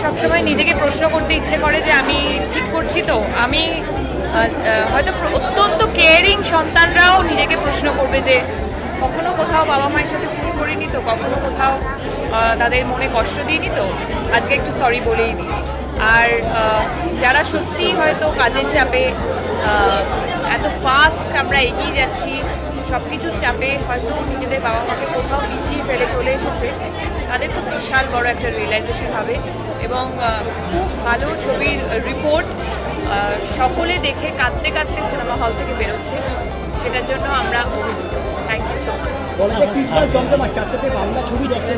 সবসময় নিজেকে প্রশ্ন করতে ইচ্ছে করে যে আমি ঠিক করছি তো। আমি হয়তো অত্যন্ত কেয়ারিং সন্তানরাও নিজেকে প্রশ্ন করবে যে কখনো কোথাও বাবা মায়ের সাথে ভুল করিনি তো, কখনো কোথাও তাদের মনে কষ্ট দিইনি তো, আজকে একটু সরি বলেই দিই। আর যারা সত্যি হয়তো কাজের চাপে এত ফাস্ট আমরা এগিয়ে যাচ্ছি, সব কিছুর চাপে হয়তো নিজেদের বাবা মাকে কোথাও পিছিয়ে ফেলে চলে এসেছে, তাদের তো বিশাল বড় একটা রিয়েলাইজেশন হবে। এবং খুব ভালো ছবির রিপোর্ট, সকলে দেখে কাঁদতে কাঁদতে সিনেমা হল থেকে বেরোচ্ছে, সেটার জন্য আমরা অভিভূত। Thank you so much. Christmas জমজমাট, চারটাতে বাংলা ছবি দর্শক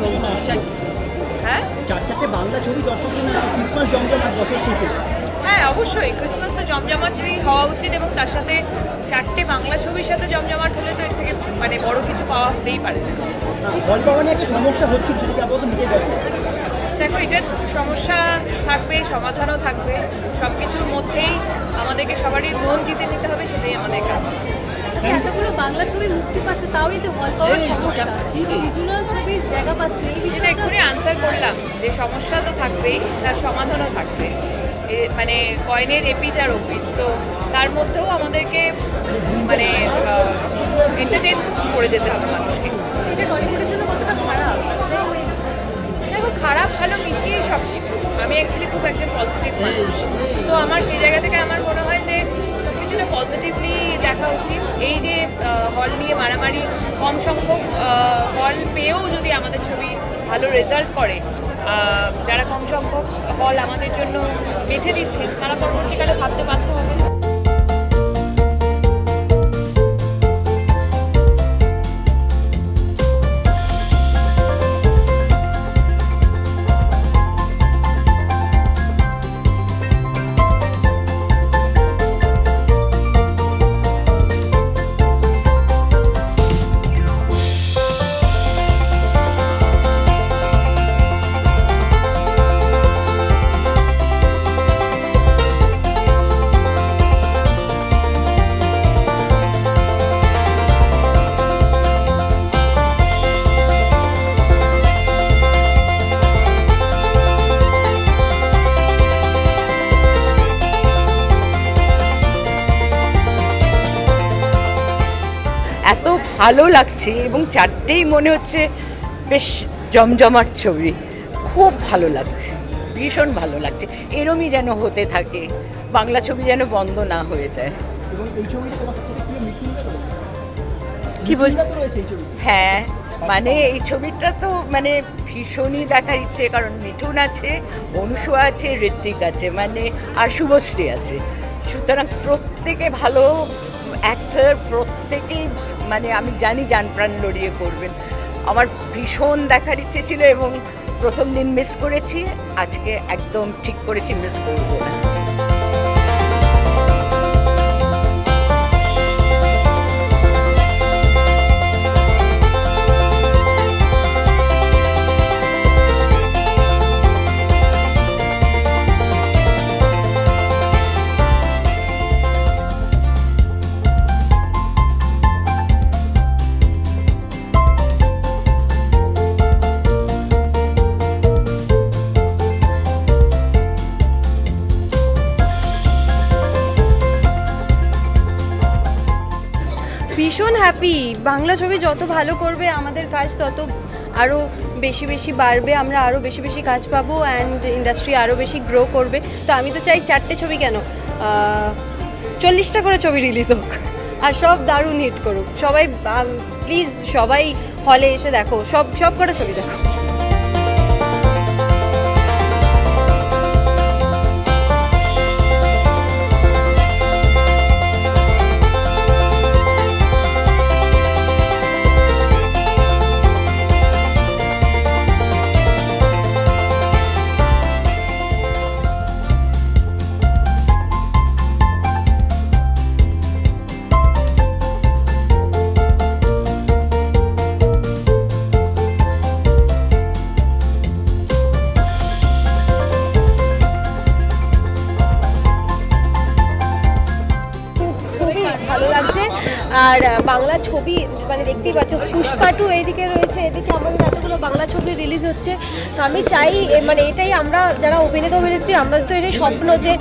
হ্যাঁ, চারটাতে বাংলা ছবি দর্শক ক্রিসমাস জমজমাট বছর শেষে। হ্যাঁ অবশ্যই ক্রিসমাস তো জমজমাটই হওয়া উচিত, এবং তার সাথে চারটে বাংলা ছবির সাথে জমজমাট হলে তো এর থেকে মানে বড় কিছু পাওয়া হতেই পারে না। হল ভবনে একটা সমস্যা হচ্ছিল, সেটাকে আপাতত মিটে গেছে। দেখো, এটার সমস্যা থাকবে, সমাধানও থাকবে, সব কিছুর মধ্যেই আমাদেরকে সবারই মন জিতে নিতে হবে, সেটাই আমাদের কাজ। এতগুলো বাংলা ছবি মুক্তি পাচ্ছে, তাও এই যে হল পাওয়ার সমস্যা, রিজনাল ছবির জায়গা পাচ্ছে না, এই এটা বিষয়টা এক্ষুনি আনসার করলাম যে সমস্যা তো থাকবেই, তার সমাধানও থাকবে। মানে কয়েনের এপিট আর ওপিট, সো তার মধ্যেও আমাদেরকে মানে এন্টারটেন করে যেতে হবে মানুষকে। এটা টলিউডের জন্য কতটা খারাপ? দেখো, খারাপ ভালো মিশিয়ে সব কিছু। আমি অ্যাকচুয়ালি খুব একজন পজিটিভ মানুষ, সো আমার সেই জায়গা থেকে আমার মনে হয় যে সব কিছুটা পজিটিভলি দেখা উচিত। এই যে হল নিয়ে মারামারি, কম সংখ্যক হল পেয়েও যদি আমাদের ছবি ভালো রেজাল্ট করে, যারা কম সংখ্যক হল আমাদের জন্য বেছে দিচ্ছেন, তারা পরবর্তীকালে ভাবতে বাধ্য হবে। এত ভালো লাগছে এবং চারটেই মনে হচ্ছে বেশ জমজমাট ছবি, খুব ভালো লাগছে, ভীষণ ভালো লাগছে। এরমই যেন হতে থাকে, বাংলা ছবি যেন বন্ধ না হয়ে যায়। এবং এই ছবিটা তোমার সবথেকে প্রিয় মিঠুনদা তো? কি বলছি? মিঠুনদা তো রয়েছে এই ছবি। হ্যাঁ, মানে এই ছবিটা তো মানে ভীষণই দেখার ইচ্ছে, কারণ মিঠুন আছে, অনুসুয়া আছে, ঋত্বিক আছে, মানে আর শুভশ্রী আছে। সুতরাং প্রত্যেকে ভালো অ্যাক্টর, প্রত্যেকেই মানে আমি জানি জান প্রাণ লড়িয়ে করবেন। আমার ভীষণ দেখার ইচ্ছে ছিল এবং প্রথম দিন মিস করেছি, আজকে একদম ঠিক করেছি মিস করবো না। ভীষণ হ্যাপি। বাংলা ছবি যত ভালো করবে আমাদের কাজ তত আরও বেশি বেশি বাড়বে, আমরা আরও বেশি বেশি কাজ পাবো অ্যান্ড ইন্ডাস্ট্রি আরও বেশি গ্রো করবে। তো আমি তো চাই চারটে ছবি কেন 40টা করে ছবি রিলিজ হোক আর সব দারুণ হিট করুক। সবাই প্লিজ সবাই হলে এসে দেখো, সব কটা ছবি দেখো। আর বাংলা ছবি মানে দেখতেই পাচ্ছ পুষ্পা 2 এইদিকে রয়েছে, এদিকে আমাদের এতগুলো বাংলা ছবি রিলিজ হচ্ছে। তো আমি চাই মানে এটাই আমরা যারা অভিনেতা অভিনেত্রী আমাদের তো এটাই স্বপ্ন যে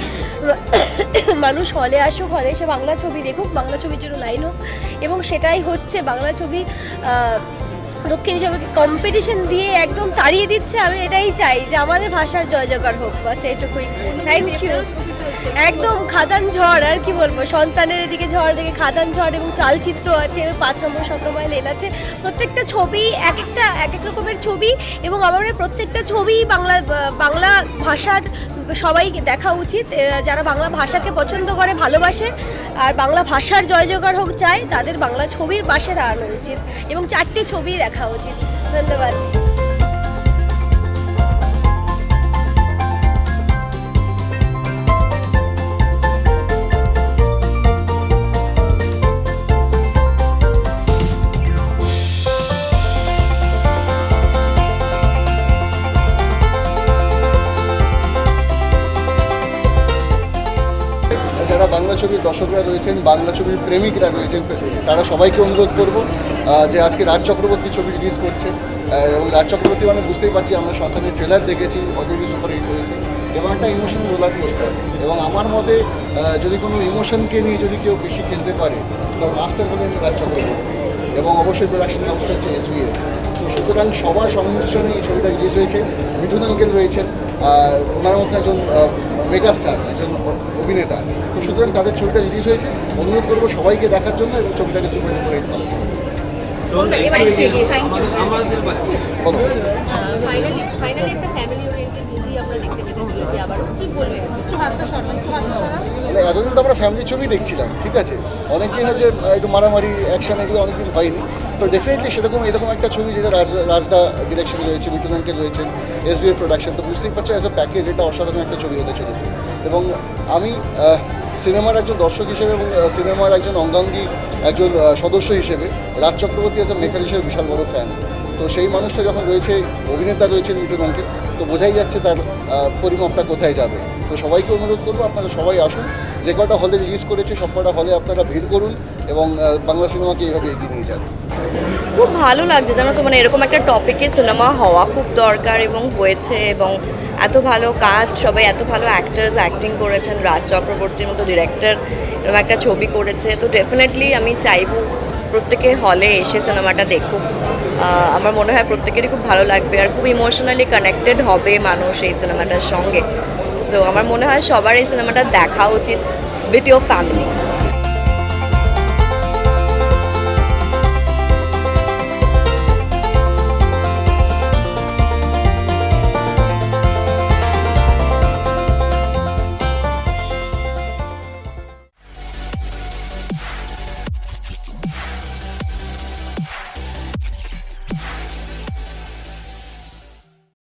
মানুষ হলে আসুক, হলে এসে বাংলা ছবি দেখুক, বাংলা ছবির জন্য লাইন হোক, এবং সেটাই হচ্ছে। বাংলা ছবি দক্ষিণী ছবিকে কম্পিটিশন দিয়ে একদম তাড়িয়ে দিচ্ছে। আমি এটাই চাই যে আমাদের ভাষার জয় জয়কার হোক, বাস এটুকুই। Thank you. একদম খাদান ঝড়, আর কি বলবো, সন্তানের এদিকে ঝড় দেখে খাদান ঝড়, এবং চালচিত্র আছে, 5 নম্বর 7 নম্বর লেন আছে। প্রত্যেকটা ছবি এক এক রকমের ছবি, এবং আমার প্রত্যেকটা ছবি বাংলা ভাষার সবাইকে দেখা উচিত। যারা বাংলা ভাষাকে পছন্দ করে, ভালোবাসে, আর বাংলা ভাষার জয় জয়কার হোক চায়, তাদের বাংলা ছবির পাশে দাঁড়ানো উচিত এবং 4টে ছবি দেখা উচিত। ধন্যবাদ। যারা বাংলা ছবির দর্শকরা রয়েছেন, বাংলা ছবির প্রেমিকরা রয়েছেন, তারা সবাইকে অনুরোধ করব যে আজকে রাজ চক্রবর্তী ছবি রিলিজ করছে, এবং রাজ চক্রবর্তী মানে বুঝতেই পারছি, আমরা সন্তানের ট্রেলার দেখেছি, অলরেডি সুপার হিট হয়েছে, এবং একটা ইমোশন রোলার কোস্টার। এবং আমার মতে যদি কোনো ইমোশনকে নিয়ে যদি কেউ বেশি খেলতে পারে, তবে মাস্টার হলেন রাজ চক্রবর্তী, এবং অবশ্যই প্রোডাকশন হাউসটা হচ্ছে SBF। তো সুতরাং সবার সংমিশ্রণে এই ছবিটা রিলিজ হয়েছে। মিঠুন আঙ্কেল রয়েছেন, ওনার মধ্যে একজন মেগাস্টার, একজন অভিনেতা। তো সুতরাং তাদের ছবিটা রিলিজ হয়েছে, অনুরোধ করবো সবাইকে দেখার জন্য এবং ছবিটাকে সুপার ডুপার হিট করার জন্য। ফাইনালি একটা ফ্যামিলি ওরিয়েন্টেড মুভি আমরা দেখতে পেতে চলেছি। আবার কি বলবেন? মানে এতদিন তো আমরা ফ্যামিলি ছবি দেখছিলাম, ঠিক আছে, অনেকদিন হচ্ছে একটু মারামারি অ্যাকশন এগুলো অনেকদিন হয়নি। তো ডেফিনেটলি এরকম একটা ছবি যেটা রাজদা ডিরেকশন রয়েছে, মিঠুন আঙ্কেল রয়েছেন, SBF প্রোডাকশন। তো বুঝতেই পারছো অ্যাজ এ প্যাকেজ এটা অসাধারণ একটা ছবি হতে চলেছে। এবং আমি সিনেমার একজন দর্শক হিসেবে এবং সিনেমার একজন অঙ্গাঙ্গী একজন সদস্য হিসেবে Raj Chakraborty as a maker হিসেবে বিশাল বড় ফ্যান। তো সেই মানুষটা যখন রয়েছে, অভিনেতা রয়েছেন মিঠুন আঙ্কেল, তো বোঝাই যাচ্ছে তার পরিমাপটা কোথায় যাবে। তো সবাইকে অনুরোধ করবো আপনারা সবাই আসুন, যে কটা হলে রিলিজ করেছে সব কটা হলে আপনারা ভিড় করুন এবং বাংলা সিনেমাকে এইভাবে এগিয়ে নিয়ে যান। খুব ভালো লাগছে জানো তো, মানে এরকম একটা টপিকে সিনেমা হওয়া খুব দরকার এবং হয়েছে, এবং এত ভালো কাস্ট, সবাই এত ভালো অ্যাক্টার্স অ্যাক্টিং করেছেন, রাজ চক্রবর্তীর মতো ডিরেক্টর এরকম একটা ছবি করেছে। তো ডেফিনেটলি আমি চাইবো প্রত্যেকে হলে এসে সিনেমাটা দেখুক। আমার মনে হয় প্রত্যেকেরই খুব ভালো লাগবে, আর খুব ইমোশনালি কানেক্টেড হবে মানুষ এই সিনেমাটার সঙ্গে। সো আমার মনে হয় সবার এই সিনেমাটা দেখা উচিত উইথ ইয়োর ফ্যামিলি।